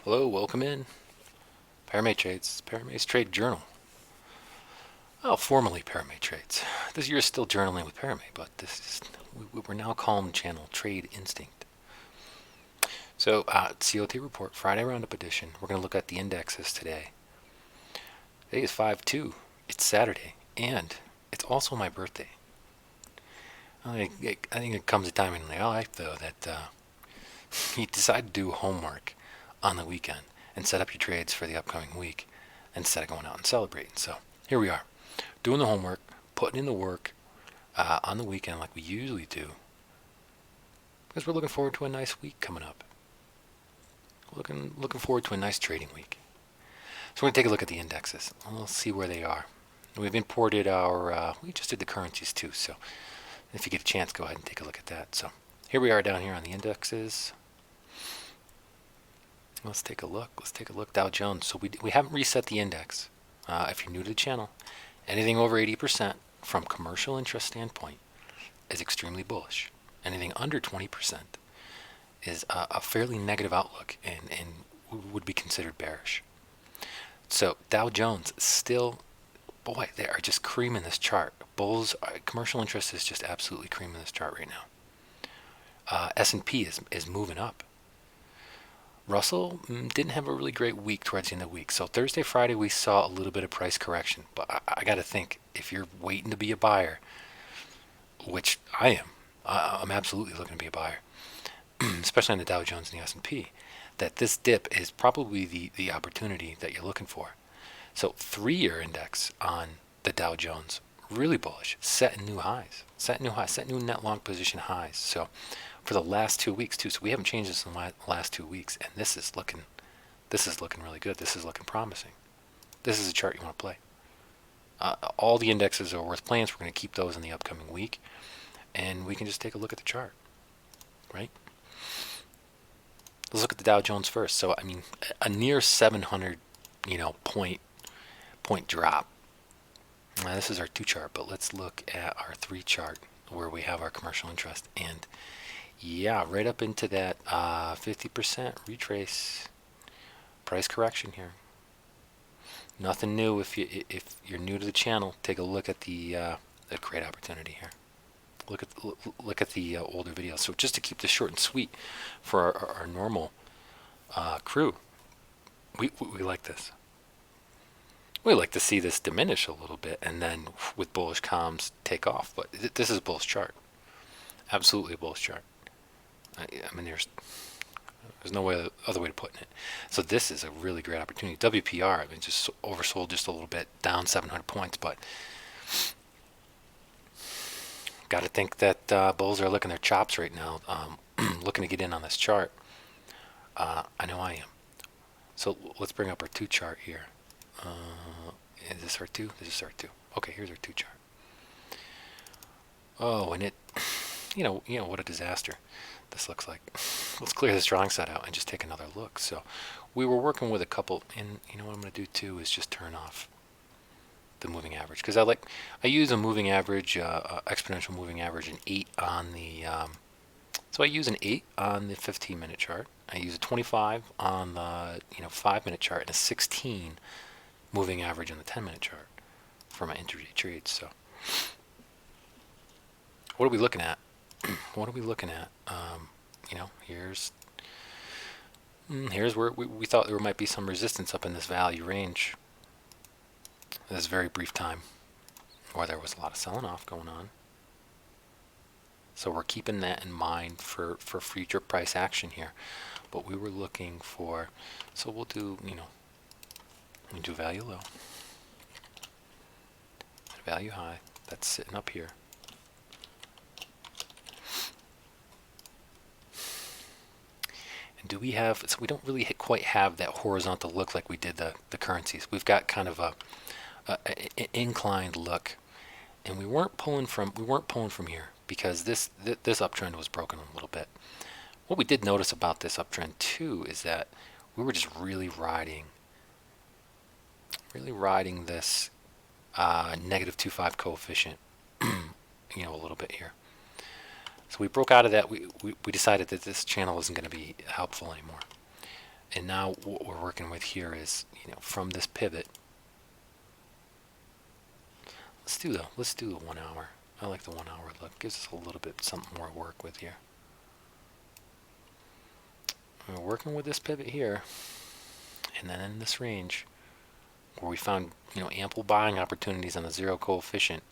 Hello, welcome in. Paramay Trades, Paramay's Trade Journal. Well, formerly Paramay Trades. This year is still journaling with Paramay, but we're now calling the channel Trade Instinct. So, CoT report, Friday Roundup edition. We're going to look at the indexes today. Today is 5/2. It's Saturday, and it's also my birthday. I think it comes a time in my life, though, that you decide to do homework on the weekend and set up your trades for the upcoming week instead of going out and celebrating. So here we are, doing the homework, putting in the work on the weekend like we usually do, because we're looking forward to a nice week coming up. Looking forward to a nice trading week. So we're going to take a look at the indexes. We'll see where they are. We've imported we just did the currencies too, so if you get a chance, go ahead and take a look at that. So here we are down here on the indexes. Let's take a look. Dow Jones. So we haven't reset the index. If you're new to the channel, anything over 80% from commercial interest standpoint is extremely bullish. Anything under 20% is a fairly negative outlook and would be considered bearish. So Dow Jones still, boy, they are just creaming this chart. Bulls, commercial interest is just absolutely creaming this chart right now. S&P is moving up. Russell didn't have a really great week towards the end of the week. So Thursday, Friday, we saw a little bit of price correction. But I got to think, if you're waiting to be a buyer, which I am, I'm absolutely looking to be a buyer, especially on the Dow Jones and the S&P, that this dip is probably the opportunity that you're looking for. So 3-year index on the Dow Jones, really bullish, setting new highs, set new net long position highs. So for the last 2 weeks too. So we haven't changed this in the last 2 weeks, and this is looking really good. This is looking promising. This is a chart you want to play. All the indexes are worth playing, so we're going to keep those in the upcoming week, and we can just take a look at the chart, right? Let's look at the Dow Jones first. So I mean, a near 700, point drop. Now, this is our 2 chart, but let's look at our 3 chart where we have our commercial interest, and yeah, right up into that 50% retrace. Price correction here. Nothing new. If you're new to the channel, take a look at the a great opportunity here. Look at the older videos. So just to keep this short and sweet for our normal crew, we like this. We like to see this diminish a little bit and then with bullish comms take off. But this is a bullish chart. Absolutely a bullish chart. I mean, there's no other way to put it. So this is a really great opportunity. WPR, I mean, just oversold just a little bit, down 700 points, but got to think that bulls are licking their chops right now, looking to get in on this chart. I know I am. So let's bring up our 2 chart here. Is this our 2? This is our 2. Okay, here's our 2 chart. Oh, and it, what a disaster this looks like. Let's clear this drawing set out and just take another look. So we were working with a couple, and what I'm going to do too is just turn off the moving average, because I use a moving average, exponential moving average, an 8 on the so I use an 8 on the 15-minute chart. I use a 25 on the 5-minute chart, and a 16 moving average on the 10-minute chart for my intraday trades. So what are we looking at? What are we looking at? Here's where we thought there might be some resistance up in this value range. This very brief time where there was a lot of selling off going on. So we're keeping that in mind for future price action here. But we were looking for, so we'll do, we do value low, value high. That's sitting up here. And do we have, so we don't really quite have that horizontal look like we did the currencies. We've got kind of a inclined look, and we weren't pulling from here because this uptrend was broken a little bit. What we did notice about this uptrend too is that we were just really riding this -2.5 coefficient a little bit here. So we broke out of that. We decided that this channel isn't going to be helpful anymore. And now what we're working with here is, from this pivot. Let's do the 1 hour. I like the 1 hour look. Gives us a little bit something more to work with here. We're working with this pivot here, and then in this range where we found ample buying opportunities on the zero coefficient,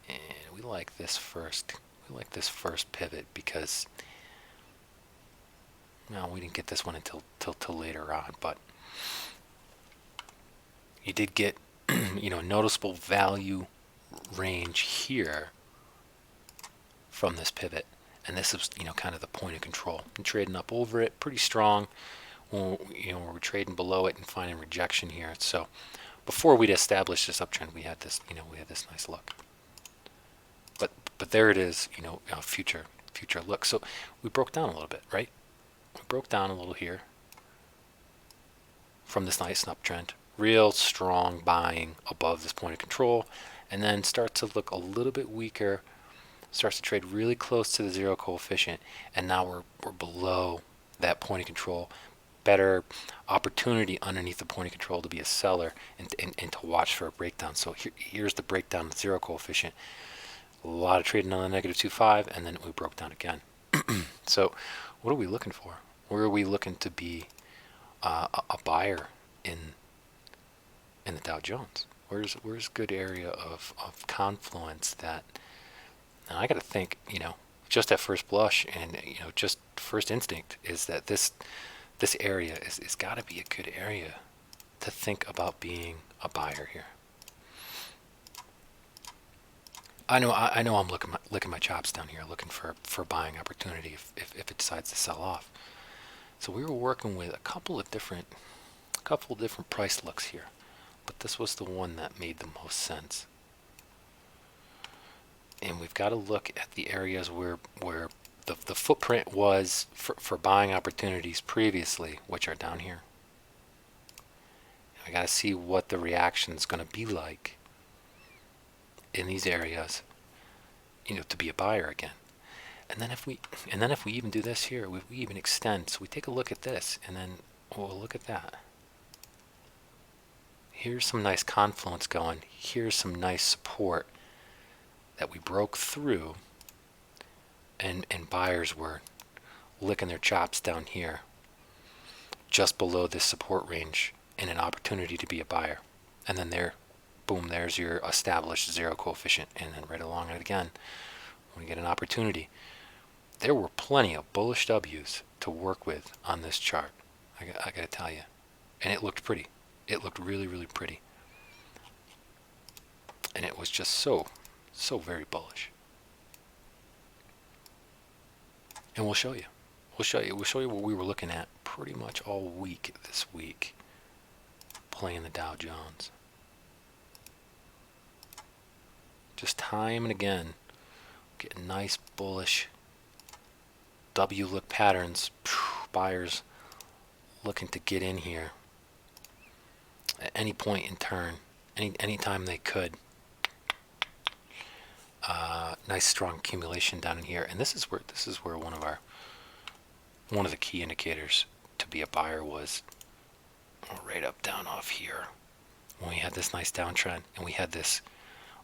and we like this first. We like this first pivot because we didn't get this one until later on, but you did get noticeable value range here from this pivot, and this is kind of the point of control. I'm trading up over it pretty strong. We're trading below it and finding rejection here. So before we'd established this uptrend, we had this nice look. But there it is, future look. So we broke down a little bit, right? We broke down a little here from this nice uptrend. Real strong buying above this point of control, and then starts to look a little bit weaker, starts to trade really close to the zero coefficient, and now we're below that point of control. Better opportunity underneath the point of control to be a seller and to watch for a breakdown. So here's the breakdown of the zero coefficient. A lot of trading on the -2.5, and then we broke down again. So what are we looking for? Where are we looking to be a buyer in the Dow Jones? Where's good area of confluence that? And I got to think, just at first blush and just first instinct is that this area is got to be a good area to think about being a buyer here. I know I'm licking my chops down here, looking for buying opportunity if it decides to sell off. So we were working with a couple of different price looks here, but this was the one that made the most sense. And we've got to look at the areas where the footprint was for buying opportunities previously, which are down here. I got to see what the reaction is going to be like in these areas, to be a buyer again. And then if we even do this here, we even extend. So we take a look at this, and then we'll look at that. Here's some nice confluence going. Here's some nice support that we broke through, and buyers were licking their chops down here, just below this support range, and an opportunity to be a buyer. And then there, boom, there's your established zero coefficient, and then right along it again, we get an opportunity. There were plenty of bullish W's to work with on this chart. I got to tell you, and it looked pretty. It looked really, really pretty, and it was just so very bullish. And we'll show you what we were looking at pretty much all week this week, playing the Dow Jones. Just time and again, getting nice bullish W look patterns. Buyers looking to get in here at any point in turn, any time they could. Nice strong accumulation down in here, and this is where one of the key indicators to be a buyer was right up down off here, when we had this nice downtrend and we had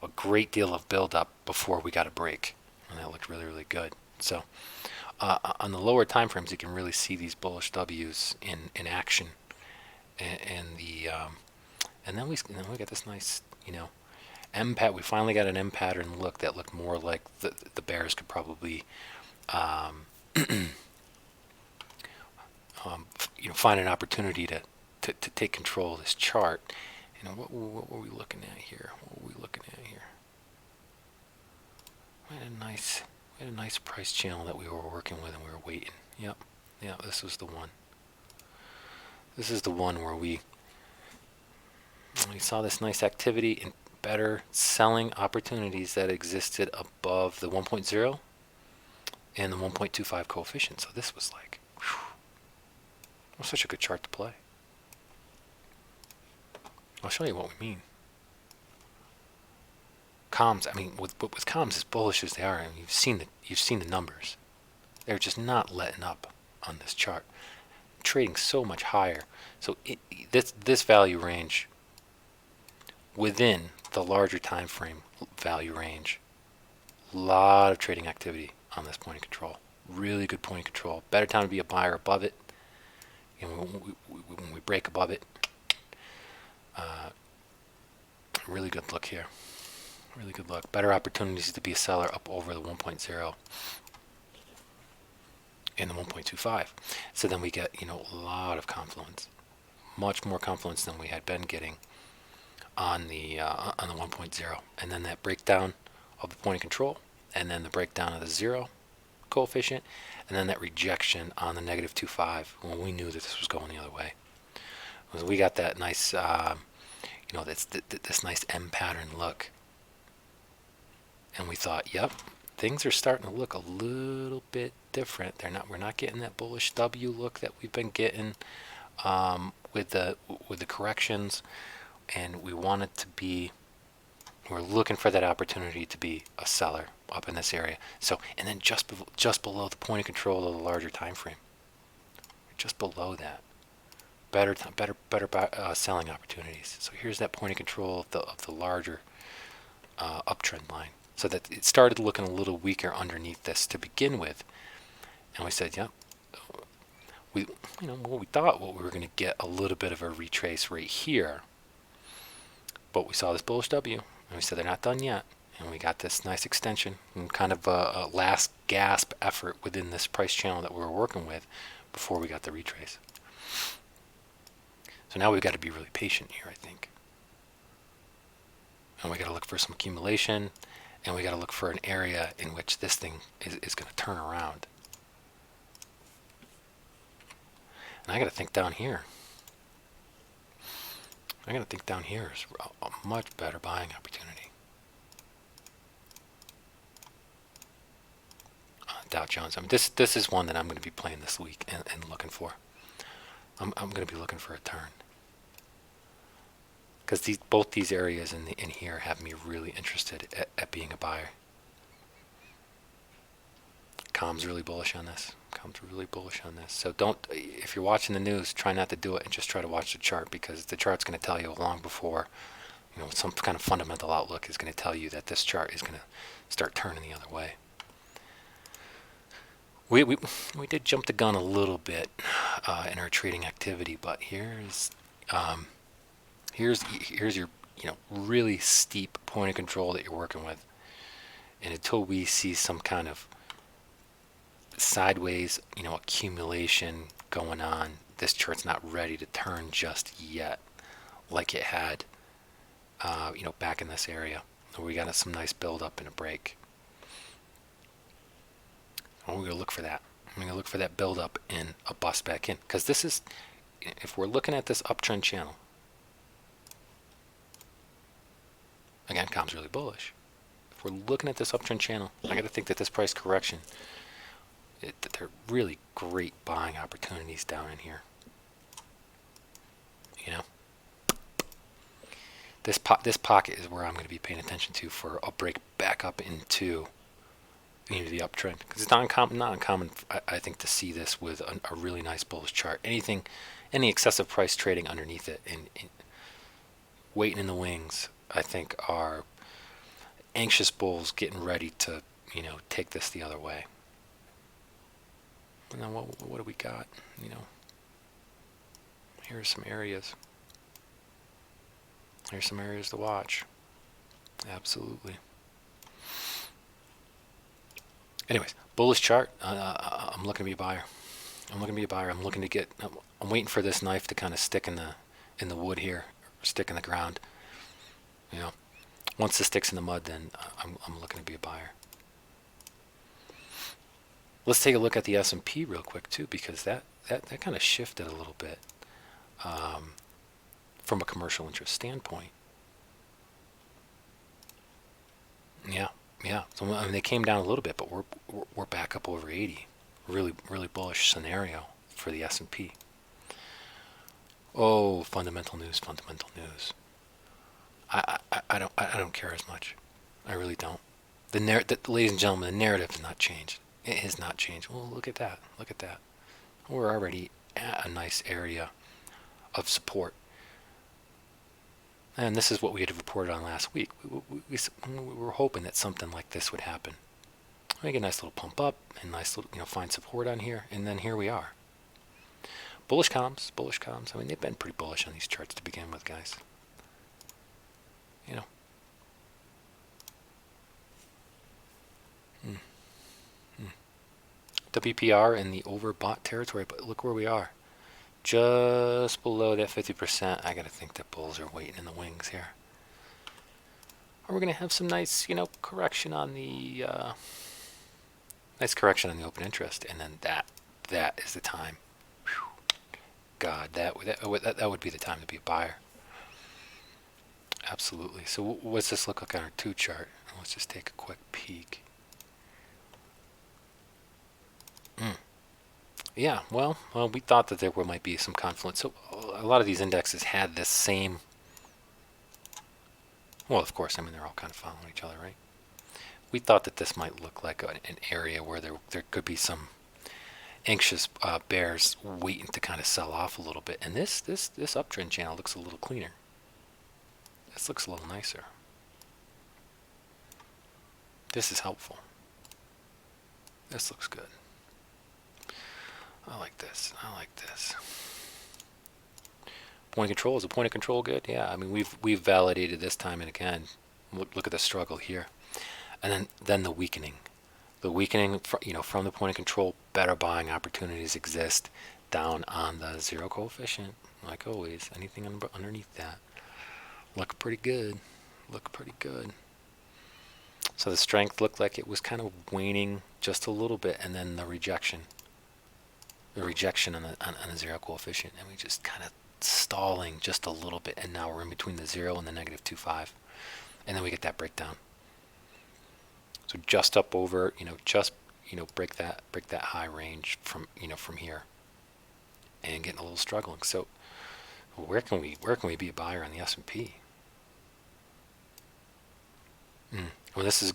a great deal of build-up before we got a break, and that looked really, really good. So on the lower time frames, you can really see these bullish W's in action, and then we got this nice M pattern. We finally got an M pattern look that looked more like the bears could probably find an opportunity to take control of this chart. What were we looking at here? We had a nice price channel that we were working with, and we were waiting. Yep, this was the one. This is the one where we saw this nice activity and better selling opportunities that existed above the 1.0 and the 1.25 coefficient. So this was like, it was such a good chart to play. I'll show you what we mean. Comms, with comms as bullish as they are, you've seen the numbers. They're just not letting up on this chart. trading so much higher. So this value range within the larger time frame value range, a lot of trading activity on this point of control. Really good point of control. Better time to be a buyer above it. You know, when we break above it, really good look here. Really good look. Better opportunities to be a seller up over the 1.0 and the 1.25. So then we get, a lot of confluence, much more confluence than we had been getting on the 1.0. And then that breakdown of the point of control, and then the breakdown of the zero coefficient, and then that rejection on the negative 2.5 when we knew that this was going the other way. So we got that nice, this nice M pattern look. And we thought, yep, things are starting to look a little bit different. We're not getting that bullish W look that we've been getting with the corrections, and we we're looking for that opportunity to be a seller up in this area. So, and then just below the point of control of the larger time frame, just below that, better selling opportunities. So here's that point of control of the larger uptrend line. So that it started looking a little weaker underneath this to begin with, and we said, yeah, we thought we were going to get a little bit of a retrace right here, but we saw this bullish W, and we said they're not done yet, and we got this nice extension and kind of a last gasp effort within this price channel that we were working with before we got the retrace. So now we've got to be really patient here, I think, and we got to look for some accumulation. And we got to look for an area in which this thing is going to turn around. And I got to think down here. I got to think down here is a much better buying opportunity. Dow Jones. I mean, this is one that I'm going to be playing this week and looking for. I'm going to be looking for a turn. Because both these areas in here have me really interested at being a buyer. Com's really bullish on this. So if you're watching the news, try not to do it and just try to watch the chart, because the chart's going to tell you long before, some kind of fundamental outlook is going to tell you that this chart is going to start turning the other way. We did jump the gun a little bit in our trading activity, but here's your really steep point of control that you're working with, and until we see some kind of sideways accumulation going on, this chart's not ready to turn just yet like it had back in this area where we got some nice build up and a break. And we're going to look for that. I'm going to look for that build up and a bust back in, because this is, if we're looking at this uptrend channel, again, com's really bullish. If we're looking at this uptrend channel, I got to think that this price correction, that there are really great buying opportunities down in here. This pocket is where I'm going to be paying attention to for a break back up into the uptrend, because it's not uncommon, I think, to see this with a really nice bullish chart. Any excessive price trading underneath it and waiting in the wings, I think, are anxious bulls getting ready to, take this the other way. And then what do we got? Here's some areas. Here's some areas to watch. Absolutely. Anyways, bullish chart. I'm looking to be a buyer. I'm waiting for this knife to kind of stick in the wood here, or stick in the ground. Once this sticks in the mud, then I'm looking to be a buyer. Let's take a look at the S&P real quick too, because that kind of shifted a little bit from a commercial interest standpoint. Yeah. So they came down a little bit, but we're back up over 80. Really bullish scenario for the S&P. Oh, fundamental news. I don't care as much. I really don't. Ladies and gentlemen, the narrative has not changed. It has not changed. Well, look at that. We're already at a nice area of support. And this is what we had reported on last week. We were hoping that something like this would happen. Make a nice little pump up and nice little, find support on here, and then here we are. Bullish comms. I mean, they've been pretty bullish on these charts to begin with, guys. WPR in the overbought territory, but look where we are. Just below that 50%. I gotta think that bulls are waiting in the wings here. Or we're gonna have some nice, correction on the open interest, and then that is the time. Whew. God, that would be the time to be a buyer. Absolutely. So what's this look like on our 2 chart? Let's just take a quick peek. Yeah, well, we thought that there might be some confluence. So a lot of these indexes had this same. Well, of course, I mean, they're all kind of following each other, right? We thought that this might look like an area where there could be some anxious bears waiting to kind of sell off a little bit. And this uptrend channel looks a little cleaner. This looks a little nicer. This is helpful. This looks good. I like this. Point of control, is a point of control good? Yeah, I mean, we've validated this time and again. Look at the struggle here, and then the weakening. The weakening, from the point of control, better buying opportunities exist down on the zero coefficient. Like always, anything underneath that look pretty good. So the strength looked like it was kind of waning just a little bit, and then the rejection on the zero coefficient, and we just kind of stalling just a little bit, and now we're in between the 0 and the -2.5, and then we get that breakdown. So just up over, break that high range from here, and getting a little struggling. So where can we be a buyer on the S&P? Well, this is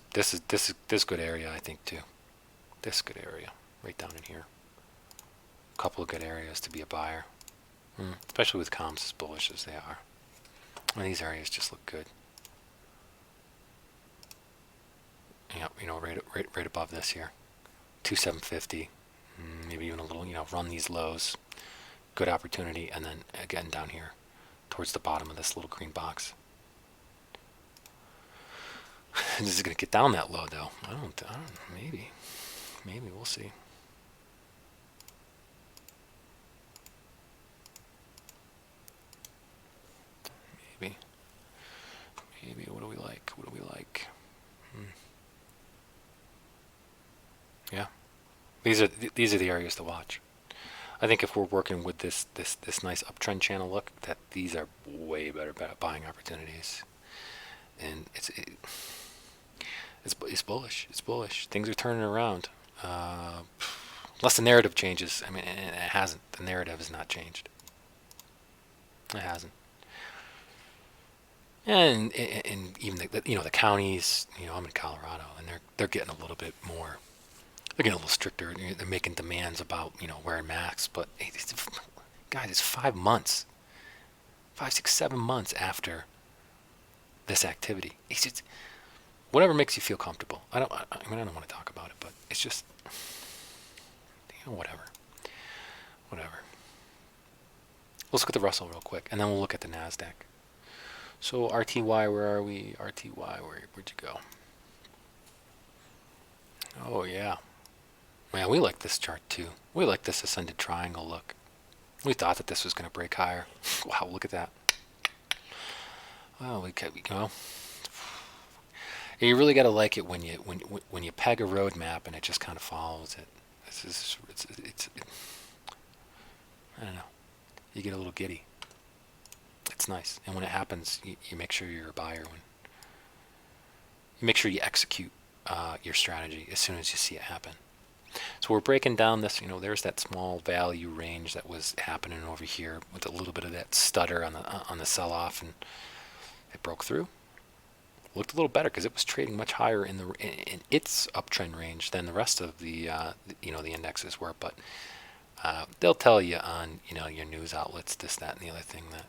good area, I think, too. This good area right down in here. A couple of good areas to be a buyer, especially with comms as bullish as they are. And these areas just look good. Yeah, right above this here, 2750, maybe even a little, run these lows. Good opportunity, and then again down here, towards the bottom of this little green box. This is gonna get down that low, though. I don't. Maybe we'll see. Maybe. What do we like? Yeah, these are the areas to watch. I think if we're working with this nice uptrend channel look, that these are way better buying opportunities, and it's bullish. Things are turning around. Unless the narrative changes. I mean, it hasn't. The narrative has not changed. It hasn't. And even the counties. I'm in Colorado, and they're getting a little bit more. They're getting a little stricter. They're making demands about wearing masks. But hey, guys, it's 5 months, 5, 6, 7 months after this activity. It's just whatever makes you feel comfortable. I don't want to talk about it, but it's just whatever. Let's look at the Russell real quick, and then we'll look at the NASDAQ. So RTY, where are we? RTY, where'd you go? Oh yeah, man, we like this chart too. We like this ascended triangle look. We thought that this was going to break higher. Wow, look at that. Well, you really got to like it when you peg a roadmap and it just kind of follows it. It's I don't know. You get a little giddy. It's nice, and when it happens, you make sure you're a buyer. You make sure you execute your strategy as soon as you see it happen. So we're breaking down this. There's that small value range that was happening over here with a little bit of that stutter on the sell-off, and it broke through. Looked a little better because it was trading much higher in its uptrend range than the rest of the the indexes were. But They'll tell you on your news outlets this, that, and the other thing that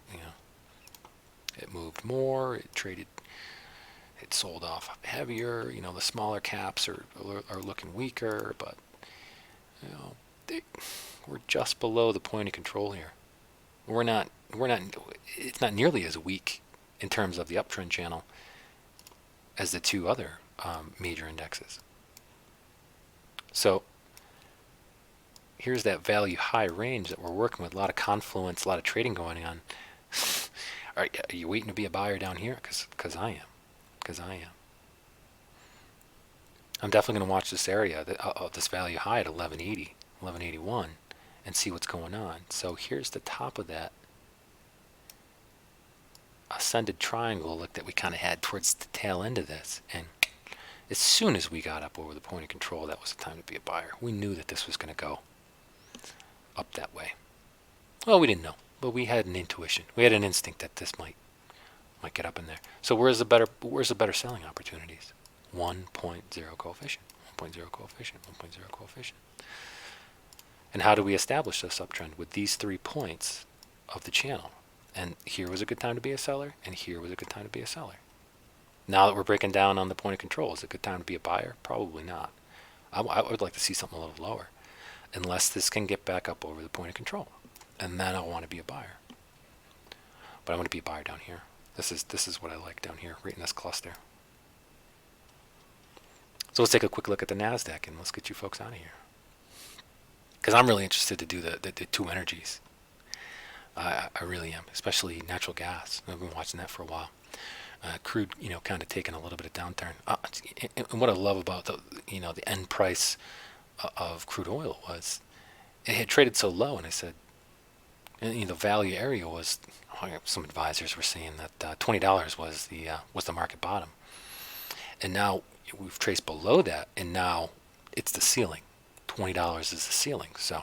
it moved more, it sold off heavier. The smaller caps are looking weaker, but we're just below the point of control here. We're not. It's not nearly as weak in terms of the uptrend channel as the two other major indexes. So here's that value high range that we're working with. A lot of confluence, a lot of trading going on. Are you waiting to be a buyer down here? Because I am. I'm definitely going to watch this area, this value high at 1180, 1181, and see what's going on. So here's the top of that ascended triangle look that we kind of had towards the tail end of this. And as soon as we got up over the point of control, that was the time to be a buyer. We knew that this was going to go up that way. Well, we didn't know, but we had an intuition. We had an instinct that this might get up in there. So where's the better selling opportunities? 1.0 coefficient, 1.0 coefficient, 1.0 coefficient. And how do we establish this uptrend? With these 3 points of the channel. And here was a good time to be a seller, and here was a good time to be a seller. Now that we're breaking down on the point of control, is it a good time to be a buyer? Probably not. I would like to see something a little lower, unless this can get back up over the point of control. And then I'll want to be a buyer. But I want to be a buyer down here. This is what I like down here, right in this cluster. So let's take a quick look at the NASDAQ, and let's get you folks out of here. Because I'm really interested to do the two energies. I really am, especially natural gas. I've been watching that for a while. Crude, kind of taking a little bit of downturn. And what I love about the end price of crude oil was it had traded so low, and I said, the value area was. Some advisors were saying that $20 was the market bottom, and now we've traced below that, and now it's the ceiling. $20 is the ceiling. So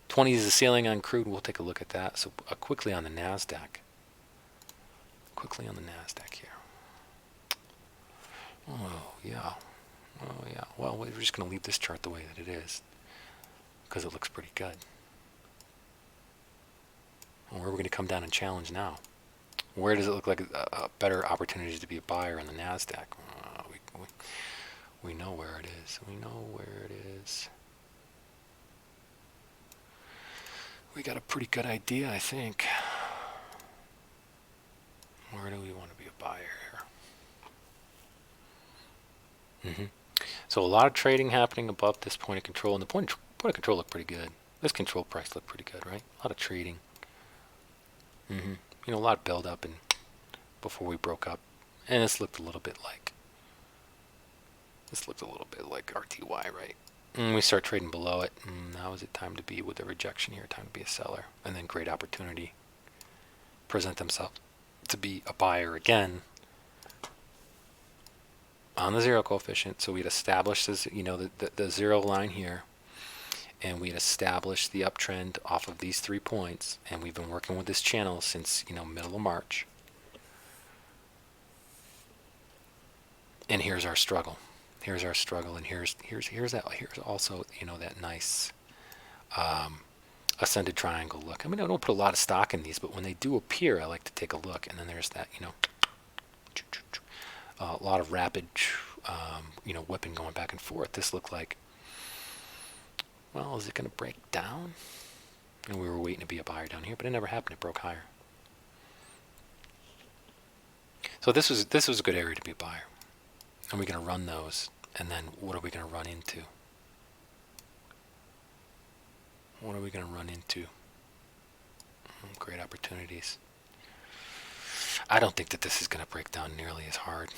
20 is the ceiling on crude. We'll take a look at that. So quickly on the NASDAQ. Here. Oh yeah. Well, we're just going to leave this chart the way that it is because it looks pretty good. Where are we going to come down and challenge now? Where does it look like a better opportunity to be a buyer on the NASDAQ? We know where it is. We got a pretty good idea, I think. Where do we want to be a buyer here? So a lot of trading happening above this point of control, and the point of control looked pretty good. This control price looked pretty good, right? A lot of trading. A lot of build up and before we broke up, and this looked a little bit like RTY, right? And we start trading below it. Now is it time to be with a rejection here? Time to be a seller, and then great opportunity present themselves to be a buyer again on the zero coefficient. So we'd establish this, the zero line here. And we'd established the uptrend off of these 3 points, and we've been working with this channel since middle of March. And here's our struggle. And here's also that nice ascended triangle look. I mean, I don't put a lot of stock in these, but when they do appear, I like to take a look. And then there's that a lot of rapid whipping going back and forth. This looked like, well, is it going to break down? And we were waiting to be a buyer down here, but it never happened. It broke higher. So this was a good area to be a buyer. And we're going to run those, and then what are we going to run into? Great opportunities. I don't think that this is going to break down nearly as hard.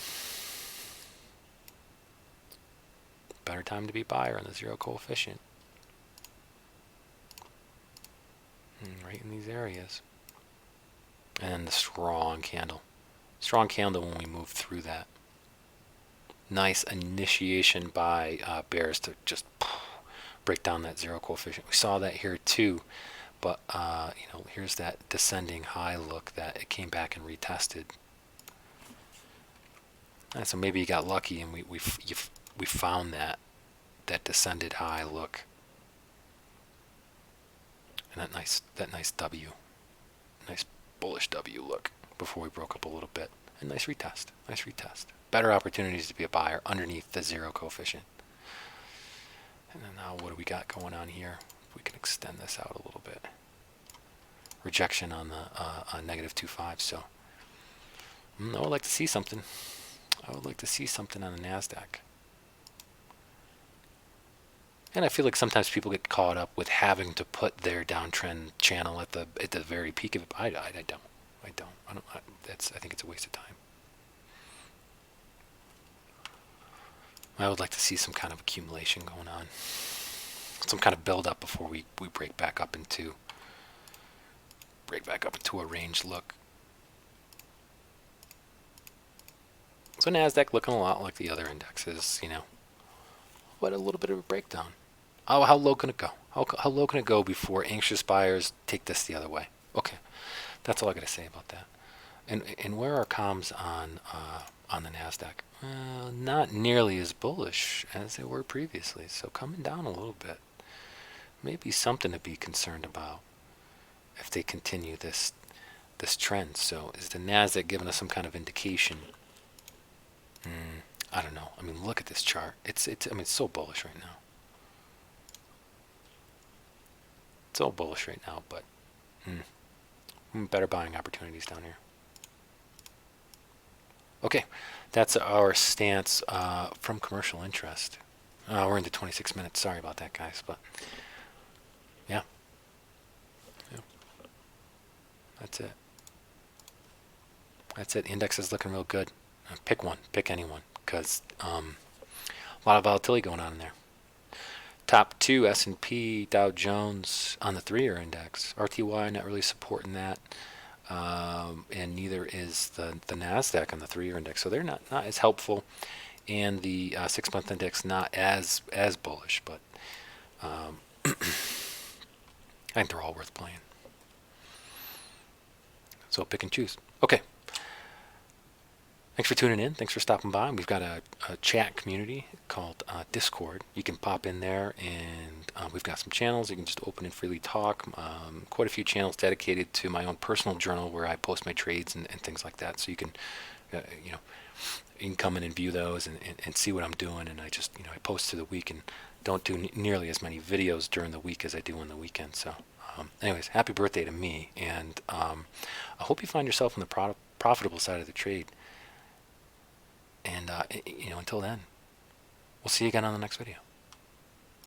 Better time to be buyer on the zero coefficient. Right in these areas. And the strong candle. Strong candle when we move through that. Nice initiation by bears to just break down that zero coefficient. We saw that here too, but here's that descending high look that it came back and retested. And so maybe you got lucky and we found that descended high look. that nice W, nice bullish W look before we broke up a little bit. And nice retest. Better opportunities to be a buyer underneath the zero coefficient. And then now what do we got going on here? We can extend this out a little bit. Rejection on the negative 2.5. So I would like to see something. I would like to see something on the NASDAQ. And I feel like sometimes people get caught up with having to put their downtrend channel at the very peak of it. I don't. I think it's a waste of time. I would like to see some kind of accumulation going on, some kind of build up before we break back up into a range look. So NASDAQ looking a lot like the other indexes, but a little bit of a breakdown. How low can it go? How low can it go before anxious buyers take this the other way? Okay, that's all I got to say about that. And where are comms on the NASDAQ? Not nearly as bullish as they were previously. So coming down a little bit. Maybe something to be concerned about if they continue this trend. So is the NASDAQ giving us some kind of indication? I don't know. I mean, look at this chart. It's so bullish right now. So bullish right now, but better buying opportunities down here. Okay, that's our stance from commercial interest. We're into 26 minutes. Sorry about that, guys, but yeah. That's it. That's it. Index is looking real good. Pick one. Pick anyone, because a lot of volatility going on in there. Top two, S&P, Dow Jones on the 3-year index. RTY not really supporting that. And neither is the NASDAQ on the 3-year index. So they're not as helpful. And the 6-month index not as bullish. But I think they're all worth playing. So pick and choose. Okay. Thanks for tuning in. Thanks for stopping by. We've got a chat community called Discord. You can pop in there, and we've got some channels. You can just open and freely talk. Quite a few channels dedicated to my own personal journal where I post my trades and things like that. So you can, you can come in and view those and see what I'm doing. And I just, I post through the week and don't do nearly as many videos during the week as I do on the weekend. So, anyways, happy birthday to me, and I hope you find yourself on the profitable side of the trade. And, until then, we'll see you again on the next video.